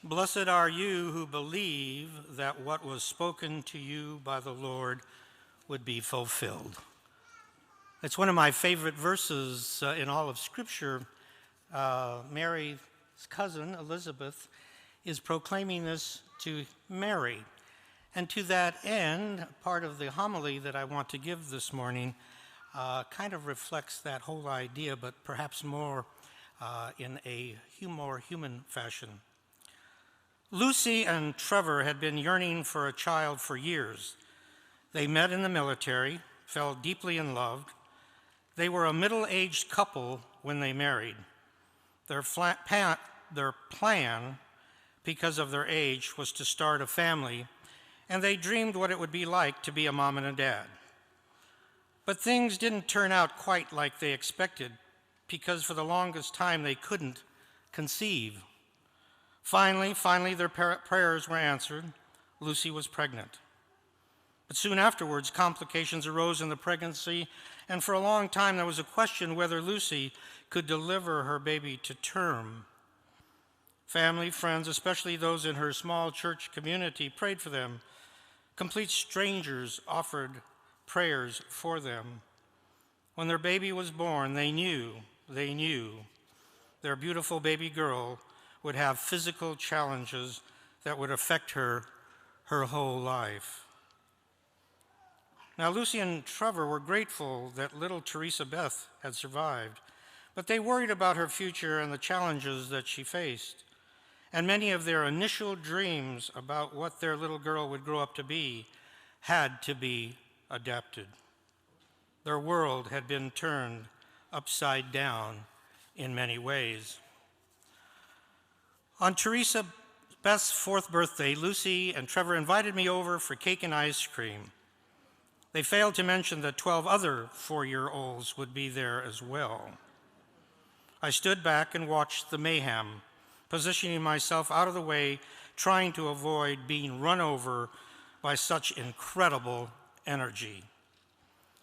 Blessed are you who believe that what was spoken to you by the Lord would be fulfilled. It's one of my favorite verses in all of Scripture. Mary's cousin, Elizabeth, is proclaiming this to Mary. And to that end, part of the homily that I want to give this morning kind of reflects that whole idea, but perhaps more in a more human fashion. Lucy and Trevor had been yearning for a child for years. They met in the military, fell deeply in love. They were a middle-aged couple when they married. Their plan, because of their age, was to start a family, and they dreamed what it would be like to be a mom and a dad. But things didn't turn out quite like they expected, because for the longest time they couldn't conceive. Finally, their prayers were answered. Lucy was pregnant. But soon afterwards, complications arose in the pregnancy, and for a long time there was a question whether Lucy could deliver her baby to term. Family, friends, especially those in her small church community, prayed for them. Complete strangers offered prayers for them. When their baby was born, they knew their beautiful baby girl would have physical challenges that would affect her whole life. Now, Lucy and Trevor were grateful that little Teresa Beth had survived, but they worried about her future and the challenges that she faced. And many of their initial dreams about what their little girl would grow up to be had to be adapted. Their world had been turned upside down in many ways. On Teresa Beth's 4th birthday, Lucy and Trevor invited me over for cake and ice cream. They failed to mention that 12 other 4-year-olds would be there as well. I stood back and watched the mayhem, positioning myself out of the way, trying to avoid being run over by such incredible energy.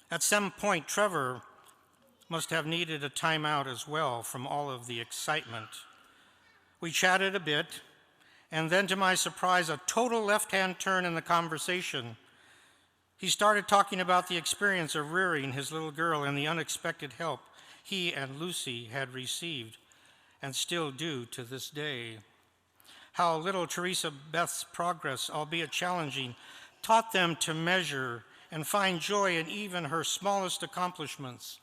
At some point, Trevor must have needed a timeout as well from all of the excitement. We chatted a bit, and then to my surprise, a total left-hand turn in the conversation. He started talking about the experience of rearing his little girl and the unexpected help he and Lucy had received and still do to this day. How little Teresa Beth's progress, albeit challenging, taught them to measure and find joy in even her smallest accomplishments.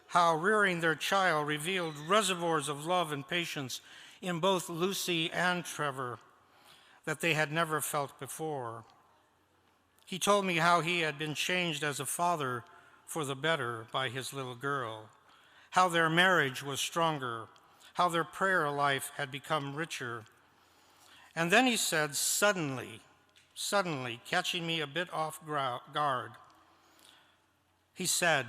How rearing their child revealed reservoirs of love and patience in both Lucy and Trevor that they had never felt before. He told me how he had been changed as a father for the better by his little girl, how their marriage was stronger, how their prayer life had become richer. And then he said, suddenly, catching me a bit off guard, he said,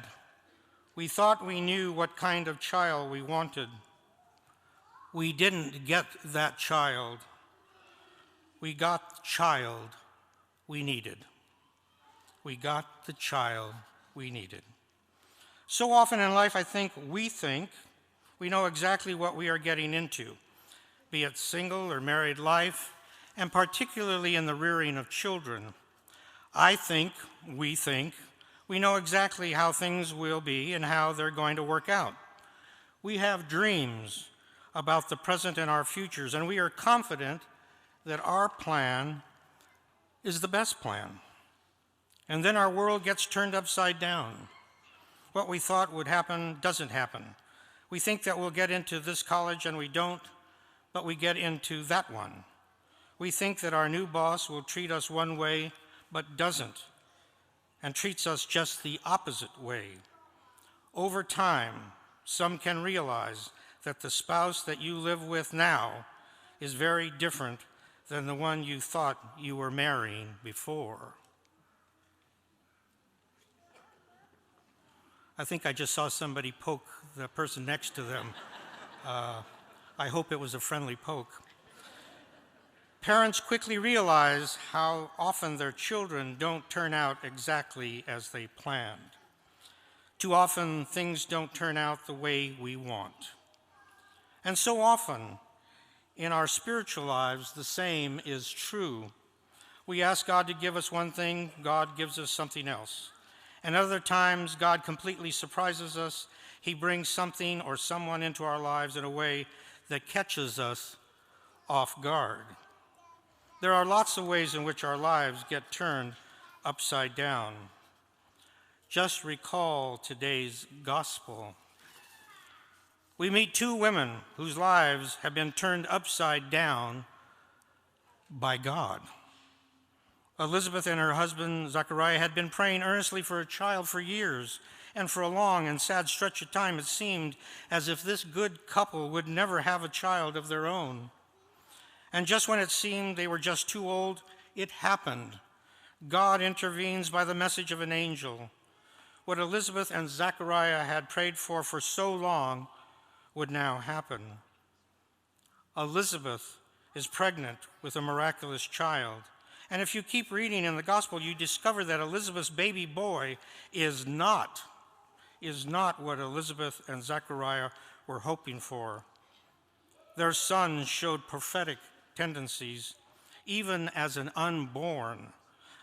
"We thought we knew what kind of child we wanted. We didn't get that child. We got the child we needed." We got the child we needed. So often in life, I think we know exactly what we are getting into, be it single or married life, and particularly in the rearing of children. We know exactly how things will be and how they're going to work out. We have dreams about the present and our futures, and we are confident that our plan is the best plan. And then our world gets turned upside down. What we thought would happen doesn't happen. We think that we'll get into this college and we don't, but we get into that one. We think that our new boss will treat us one way, but doesn't, and treats us just the opposite way. Over time, some can realize that the spouse that you live with now is very different than the one you thought you were marrying before. I think I just saw somebody poke the person next to them. I hope it was a friendly poke. Parents quickly realize how often their children don't turn out exactly as they planned. Too often, things don't turn out the way we want. And so often, In our spiritual lives, the same is true. We ask God to give us one thing, God gives us something else. And other times, God completely surprises us. He brings something or someone into our lives in a way that catches us off guard. There are lots of ways in which our lives get turned upside down. Just recall today's gospel. We meet two women whose lives have been turned upside down by God. Elizabeth and her husband, Zechariah, had been praying earnestly for a child for years, and for a long and sad stretch of time, it seemed as if this good couple would never have a child of their own. And just when it seemed they were just too old, it happened. God intervenes by the message of an angel. What Elizabeth and Zechariah had prayed for so long would now happen. Elizabeth is pregnant with a miraculous child. And if you keep reading in the gospel, you discover that Elizabeth's baby boy is not what Elizabeth and Zechariah were hoping for. Their son showed prophetic tendencies, even as an unborn,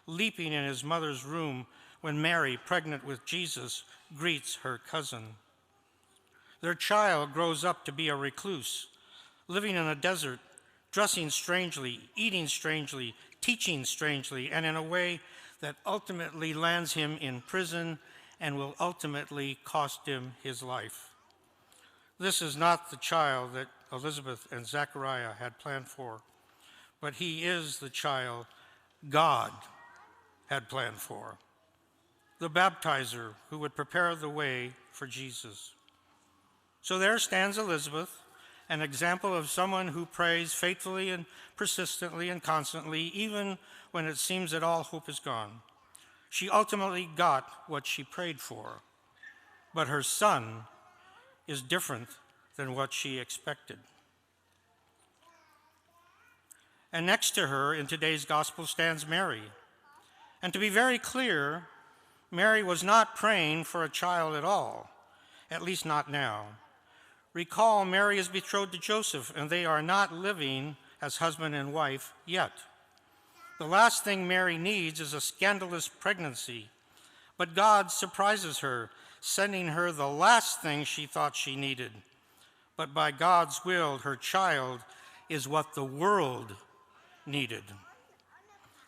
leaping in his mother's womb when Mary, pregnant with Jesus, greets her cousin. Their child grows up to be a recluse, living in a desert, dressing strangely, eating strangely, teaching strangely, and in a way that ultimately lands him in prison and will ultimately cost him his life. This is not the child that Elizabeth and Zechariah had planned for, but he is the child God had planned for, the baptizer who would prepare the way for Jesus. So there stands Elizabeth, an example of someone who prays faithfully and persistently and constantly, even when it seems that all hope is gone. She ultimately got what she prayed for, but her son is different than what she expected. And next to her in today's gospel stands Mary. And to be very clear, Mary was not praying for a child at all, at least not now. Recall, Mary is betrothed to Joseph, and they are not living as husband and wife yet. The last thing Mary needs is a scandalous pregnancy, but God surprises her, sending her the last thing she thought she needed. But by God's will, her child is what the world needed.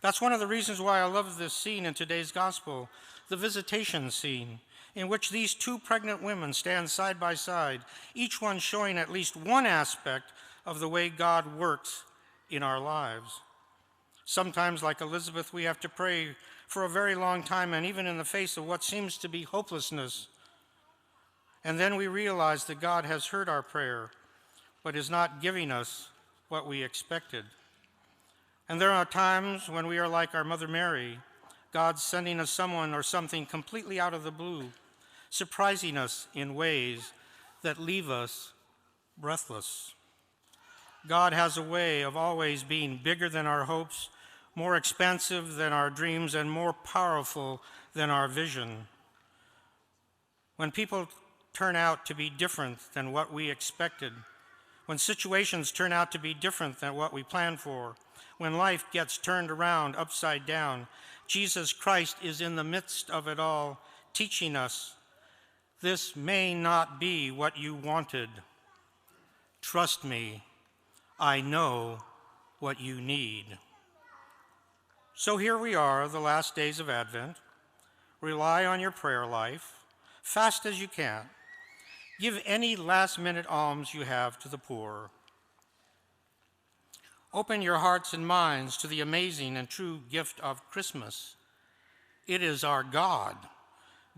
That's one of the reasons why I love this scene in today's gospel, the visitation scene, in which these two pregnant women stand side by side, each one showing at least one aspect of the way God works in our lives. Sometimes, like Elizabeth, we have to pray for a very long time, and even in the face of what seems to be hopelessness. And then we realize that God has heard our prayer, but is not giving us what we expected. And there are times when we are like our Mother Mary, God sending us someone or something completely out of the blue, surprising us in ways that leave us breathless. God has a way of always being bigger than our hopes, more expansive than our dreams, and more powerful than our vision. When people turn out to be different than what we expected, when situations turn out to be different than what we planned for, when life gets turned around upside down, Jesus Christ is in the midst of it all, teaching us, this may not be what you wanted. Trust me, I know what you need. So here we are, the last days of Advent. Rely on your prayer life, fast as you can. Give any last-minute alms you have to the poor. Open your hearts and minds to the amazing and true gift of Christmas. It is our God,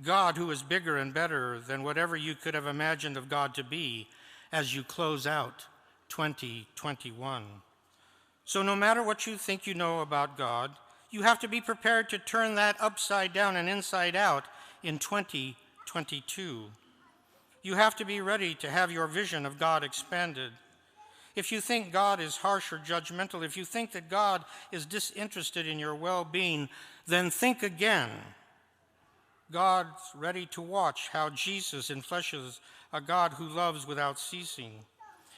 God who is bigger and better than whatever you could have imagined of God to be as you close out 2021. So no matter what you think you know about God, you have to be prepared to turn that upside down and inside out in 2022. You have to be ready to have your vision of God expanded. If you think God is harsh or judgmental, if you think that God is disinterested in your well-being, then think again. God's ready to watch how Jesus enfleshes a God who loves without ceasing.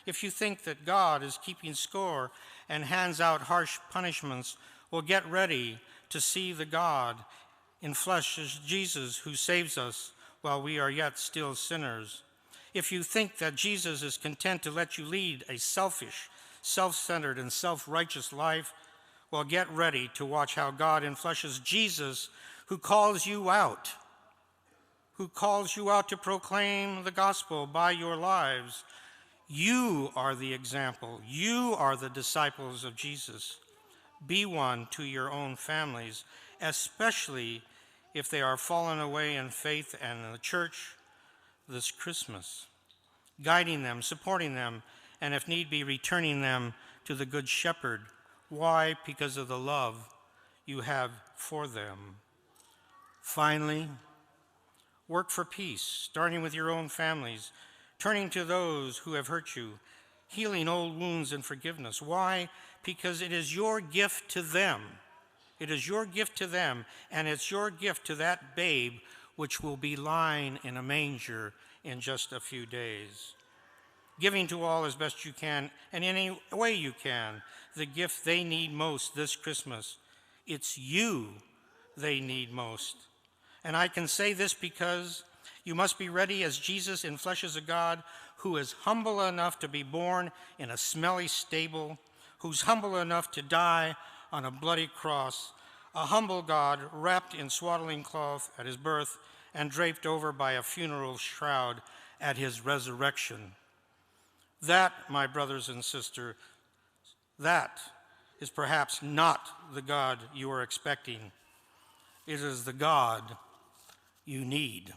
if you think that God is keeping score and hands out harsh punishments, well, get ready to see the God in flesh as Jesus who saves us while we are yet still sinners. If you think that Jesus is content to let you lead a selfish, self-centered, and self-righteous life, well, get ready to watch how God enfleshes Jesus who calls you out to proclaim the gospel by your lives. You are the example. You are the disciples of Jesus. Be one to your own families, especially if they are fallen away in faith and in the church this Christmas, guiding them, supporting them, and if need be, returning them to the Good Shepherd. Why? Because of the love you have for them. Finally, work for peace, starting with your own families, turning to those who have hurt you, healing old wounds and forgiveness. Why? Because it is your gift to them. It is your gift to them, and it's your gift to that babe which will be lying in a manger in just a few days. Giving to all as best you can, and in any way you can, the gift they need most this Christmas. It's you they need most. And I can say this because you must be ready as Jesus enfleshes a God who is humble enough to be born in a smelly stable, who's humble enough to die on a bloody cross, a humble God wrapped in swaddling cloth at his birth and draped over by a funeral shroud at his resurrection. That, my brothers and sisters, that is perhaps not the God you are expecting. It is the God you need.